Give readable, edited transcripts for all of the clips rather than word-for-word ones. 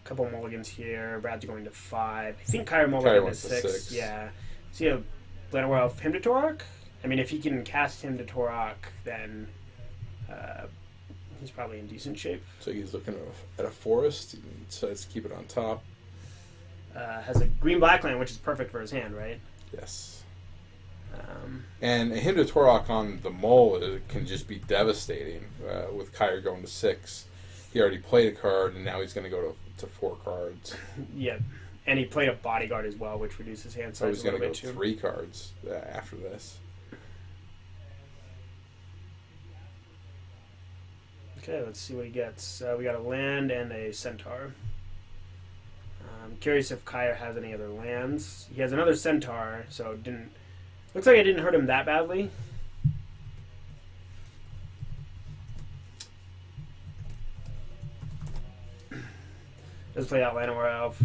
couple mulligans here. Brad's going to 5. I think Kyra mulligan Kyra is wants to 6. 6. Yeah. See a Blanowar Elf him to Torok? I mean, if he can cast him to Torok, then he's probably in decent shape. So he's looking at a forest. He decides to keep it on top. Has a green-black land, which is perfect for his hand, right? Yes. And a him to Torok on the mole can just be devastating with Kyra going to 6. He already played a card, and now he's going to go to 4 cards. Yep. And he played a bodyguard as well, which reduces hand size. So he's going to go too. 3 cards after this. Okay, let's see what he gets. We got a land and a centaur. I'm curious if Kyra has any other lands. He has another centaur, so it didn't. Looks like it didn't hurt him that badly. Does play out Llanowar Elf.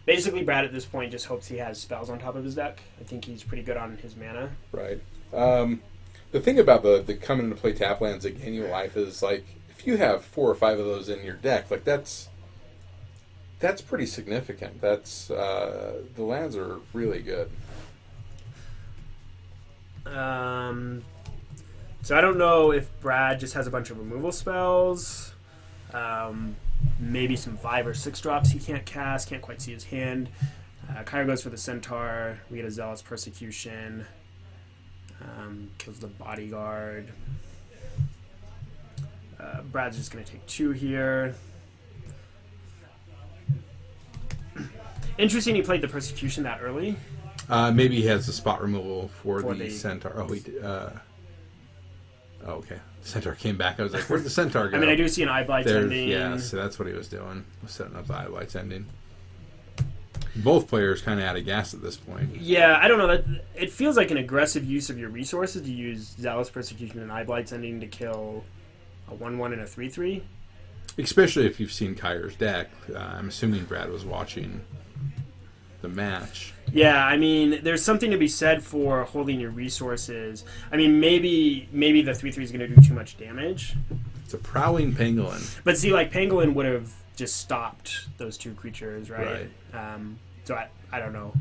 Basically, Brad at this point just hopes he has spells on top of his deck. I think he's pretty good on his mana. Right. The thing about the coming into play tap lands that gain you life is, like, if you have 4 or 5 of those in your deck, like, that's pretty significant. That's the lands are really good. So I don't know if Brad just has a bunch of removal spells. Maybe some 5 or 6 drops he can't cast. Can't quite see his hand. Kyra goes for the centaur. We get a zealous persecution. Kills the bodyguard. Brad's just going to take 2 here. Interesting he played the persecution that early. Maybe he has the spot removal for the centaur. Oh, he did. Okay. Centaur came back. I was like, where'd the centaur go? I mean, I do see an eye blight ending. Yeah, so that's what he was doing. Setting up the eye blights ending. Both players kind of out of gas at this point. Yeah, I don't know. That it feels like an aggressive use of your resources to use Zealous Persecution and Eye Blights ending to kill a 1/1 and a 3/3. Especially if you've seen Kyra's deck. I'm assuming Brad was watching the match. Yeah, I mean, there's something to be said for holding your resources. I mean, maybe the 3/3 is going to do too much damage. It's a prowling pangolin. But see, like, Pangolin would have just stopped those 2 creatures, right? So I don't know.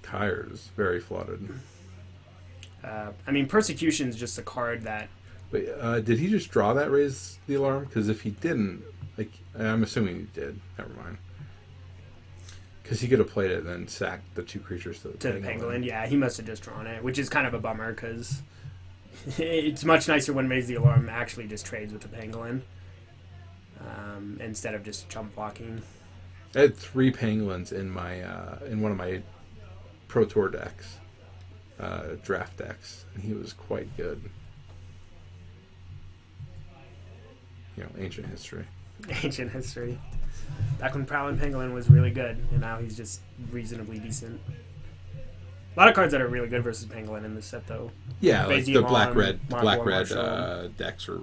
Kyra's very flooded. I mean, Persecution's just a card that... Wait, did he just draw that Raise the Alarm? Because if he didn't, like, I'm assuming he did. Never mind. Because he could have played it and then sacked the 2 creatures to the pangolin. Yeah, he must have just drawn it, which is kind of a bummer because it's much nicer when Raise the Alarm actually just trades with the pangolin instead of just chump blocking. I had 3 pangolins in my in one of my Pro Tour decks, draft decks, and he was quite good. You know, ancient history. Ancient history. Back when Prowling Pangolin was really good, and now he's just reasonably decent. A lot of cards that are really good versus Pangolin in this set, though. Yeah, like the black-red Marshall. decks are...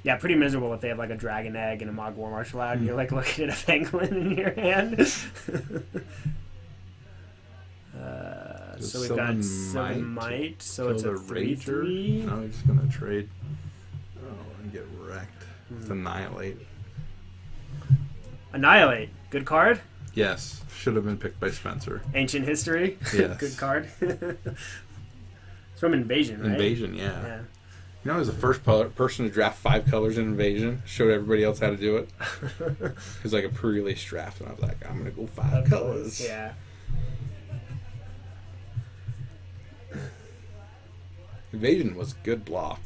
Yeah, pretty miserable if they have like a Dragon Egg and a Mog War Marshal out, and you're like looking at a Pangolin in your hand. So we've got Sylvan Might, so it's a 3/3. No, he's going to trade. Oh, and get wrecked. It's Annihilate. Annihilate. Good card. Yes. Should have been picked by Spencer. Ancient History. Yes. Good card. It's from Invasion, right? Invasion, yeah. You know, I was the first person to draft 5 colors in Invasion. Showed everybody else how to do it. It was like a pre-release draft, and I was like, I'm going to go 5 colors. Yeah. Invasion was a good block.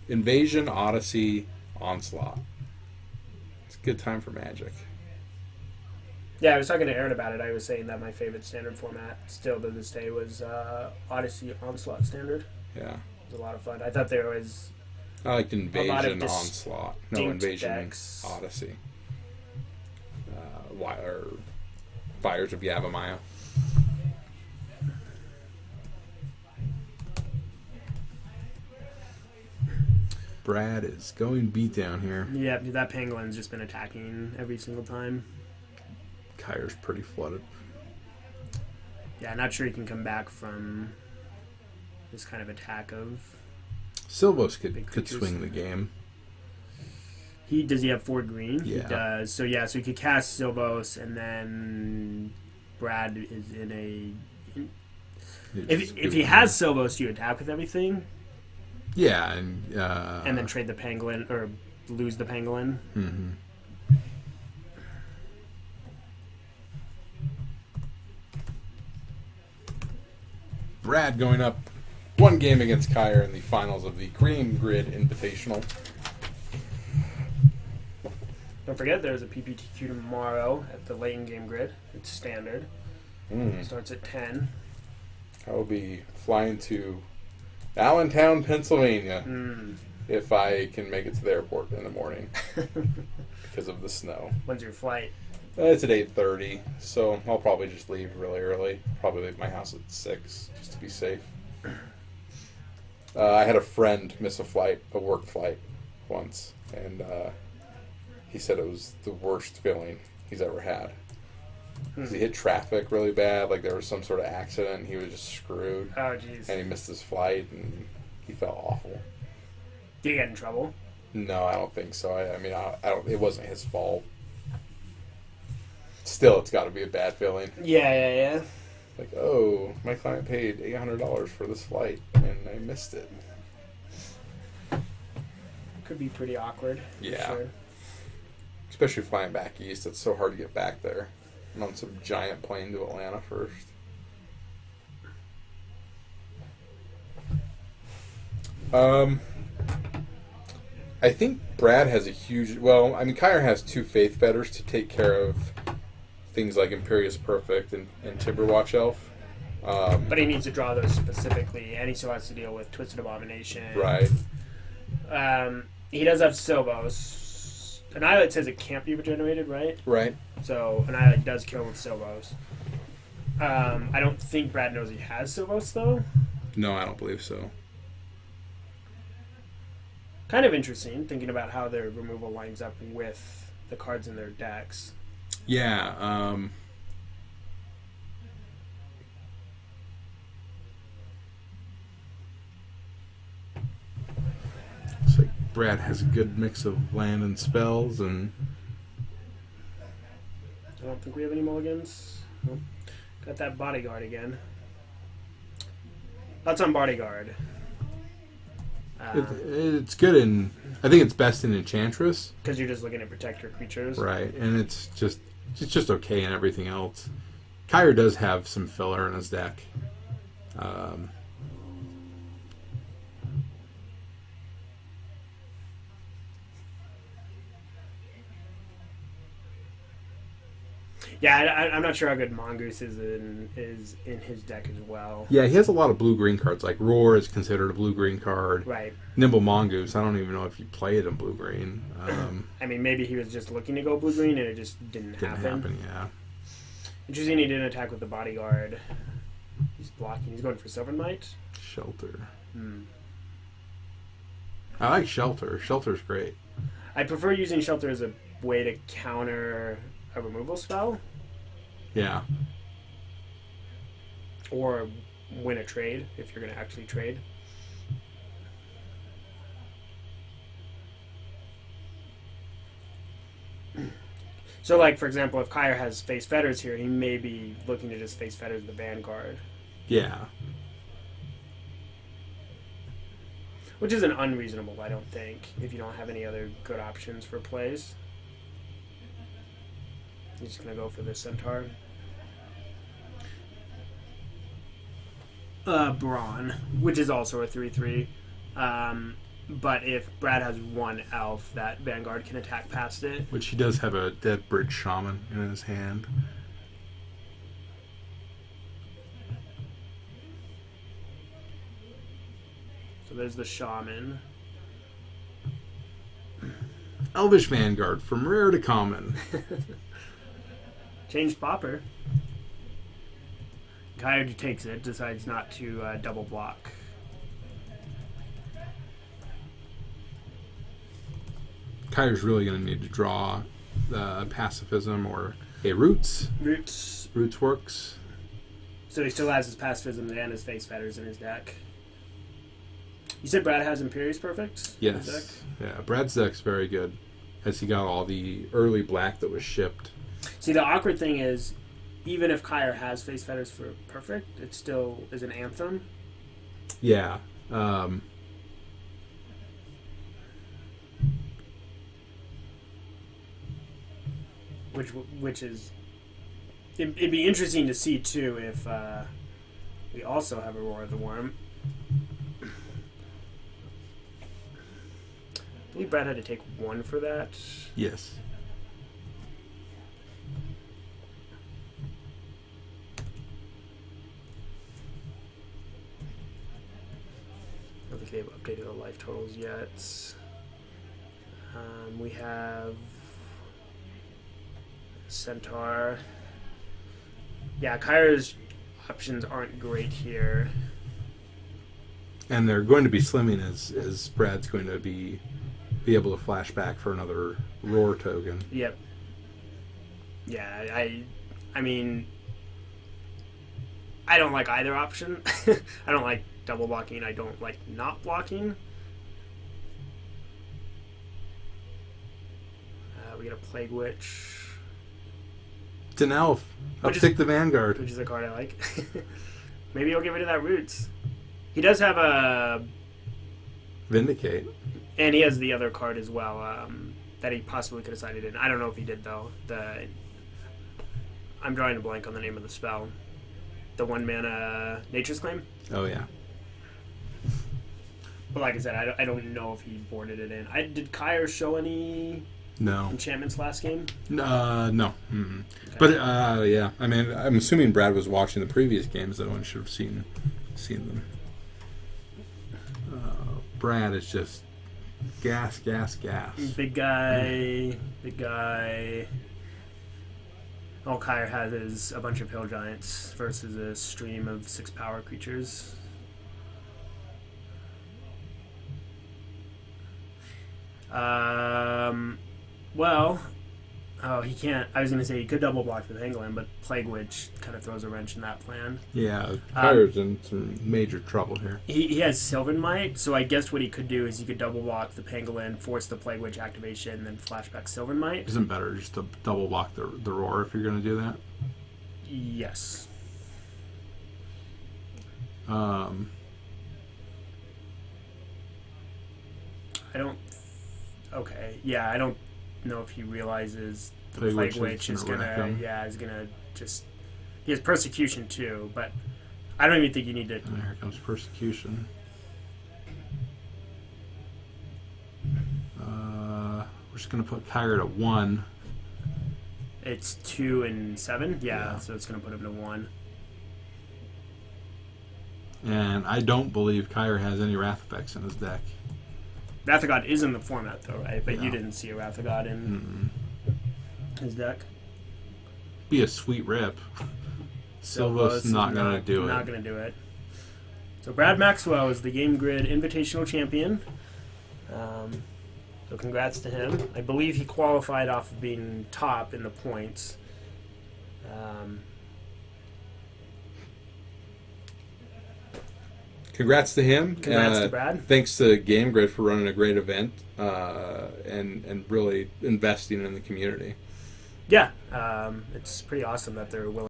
Invasion, Odyssey, Onslaught. It's a good time for Magic. Yeah, I was talking to Aaron about it. I was saying that my favorite standard format still to this day was Odyssey Onslaught Standard. Yeah. It was a lot of fun. I thought there was... I liked Invasion, of Onslaught. No, Invasion, decks. Odyssey. Or Fires of Yavimaya. Brad is going beat down here. Yeah, that Pangolin's just been attacking every single time. Kyra's pretty flooded. Yeah, not sure he can come back from this kind of attack of... Silvos could swing the game. Does he have 4 green? Yeah. He does. So he could cast Silvos, and then Brad is in a. If he has Silvos, do you attack with everything? Yeah, and then trade the pangolin or lose the pangolin. Mm-hmm. Brad going up 1 game against Kyer in the finals of the Green Grid Invitational. Don't forget, there's a PPTQ tomorrow at the late game grid. It's standard. Starts at 10. I will be flying to Allentown, Pennsylvania, if I can make it to the airport in the morning because of the snow. When's your flight? It's at 8:30, so I'll probably just leave really early. Probably leave my house at 6, just to be safe. I had a friend miss a work flight once, and he said it was the worst feeling he's ever had. Because he hit traffic really bad, like there was some sort of accident, and he was just screwed. Oh, jeez. And he missed his flight, and he felt awful. Did he get in trouble? No, I don't think so. I mean, I don't. It wasn't his fault. Still, it's got to be a bad feeling. Yeah. Like, oh, my client paid $800 for this flight, and I missed it. Could be pretty awkward. Yeah. Sure. Especially flying back east. It's so hard to get back there. I'm on some giant plane to Atlanta first. I think Brad has a huge... Well, I mean, Kyer has 2 Faith Fetters to take care of things like Imperious Perfect and Timberwatch Elf. But he needs to draw those specifically, and he still has to deal with Twisted Abomination. Right. He does have Silvos. Annihilate says it can't be regenerated, right? Right. So Annihilate does kill with Silvos. I don't think Brad knows he has Silvos, though. No, I don't believe so. Kind of interesting, thinking about how their removal lines up with the cards in their decks. Yeah, it's like Brad has a good mix of land and spells, and I don't think we have any mulligans. Nope. Got that Bodyguard again. Thoughts on Bodyguard? it's good in... I think it's best in Enchantress. Because you're just looking to protect your creatures. Right, and it's just okay in everything else. Kyer does have some filler in his deck. Yeah, I'm not sure how good Mongoose is in his deck as well. Yeah, he has a lot of blue-green cards. Like Roar is considered a blue-green card. Right. Nimble Mongoose, I don't even know if you play it in blue-green. I mean, maybe he was just looking to go blue-green and it just didn't happen. Yeah. Interesting he didn't attack with the Bodyguard. He's blocking. He's going for Silvermite. Shelter. I like Shelter. Shelter's great. I prefer using Shelter as a way to counter a removal spell. Yeah. Or win a trade, if you're going to actually trade. So, like, for example, if Kyer has Face Fetters here, he may be looking to just Face Fetters the Vanguard. Yeah. Which isn't unreasonable, I don't think, if you don't have any other good options for plays. You're just going to go for the Centaur. Brawn, which is also a 3/3. But if Brad has 1 elf, that Vanguard can attack past it. Which he does have a Dead Bridge Shaman in his hand. So there's the Shaman. Elvish Vanguard, from rare to common. Changed Popper. Kyer takes it, decides not to double block. Kyer's really going to need to draw Pacifism or Roots. Roots works. So he still has his Pacifism and his Face Fetters in his deck. You said Brad has Imperious Perfect? Yes. Yeah, Brad's deck's very good. as he got all the early black that was shipped. See, the awkward thing is, even if Kyer has face feathers for perfect, it still is an anthem. Yeah. Which is, it'd be interesting to see too if we also have a Roar of the Worm. I believe Brad had to take one for that. Yes. I don't think they've updated the life totals yet. We have Centaur. Yeah, Kyra's options aren't great here. And they're going to be slimming as Brad's going to be able to flash back for another Roar token. Yep. Yeah, I mean, I don't like either option. I don't like double blocking. I don't like not blocking. We get a Plague Witch. It's an elf. Uptick the Vanguard. Which is a card I like. Maybe he'll get rid of that Roots. He does have a... Vindicate. And he has the other card as well that he possibly could have sided in. I don't know if he did, though. I'm drawing a blank on the name of the spell. The 1-mana Nature's Claim? Oh, yeah. But like I said, I don't know if he boarded it in. Did Kyer show any enchantments last game? No. Mm-hmm. Okay. But, yeah. I mean, I'm assuming Brad was watching the previous games, though, and should have seen them. Brad is just gas. Big guy. All Kyer has is a bunch of hill giants versus a stream of 6 power creatures. Well, he can't. I was going to say he could double block the Pangolin, but Plague Witch kind of throws a wrench in that plan. Yeah, Kyer's in some major trouble here. He has Sylvan Might, so I guess what he could do is he could double block the Pangolin, force the Plague Witch activation, and then flashback Sylvan Might. Isn't it better just to double block the Roar if you're going to do that? Yes. I don't. Okay, yeah, I don't know if he realizes the Plague Witch is gonna just. He has Persecution too, but I don't even think you need to. And here comes Persecution. We're just gonna put Kyra to 1. It's 2 and 7, yeah. So it's gonna put him to 1. And I don't believe Kyra has any Wrath effects in his deck. Wrath of God is in the format, though, right? But Yeah. you didn't see a Wrath of God in his deck. Be a sweet rip. Silva's not going to do it. Not going to do it. So Brad Maxwell is the Game Grid Invitational Champion. So congrats to him. I believe he qualified off of being top in the points. Congrats to him. Congrats to Brad. Thanks to Game Grid for running a great event and really investing in the community. Yeah, it's pretty awesome that they're willing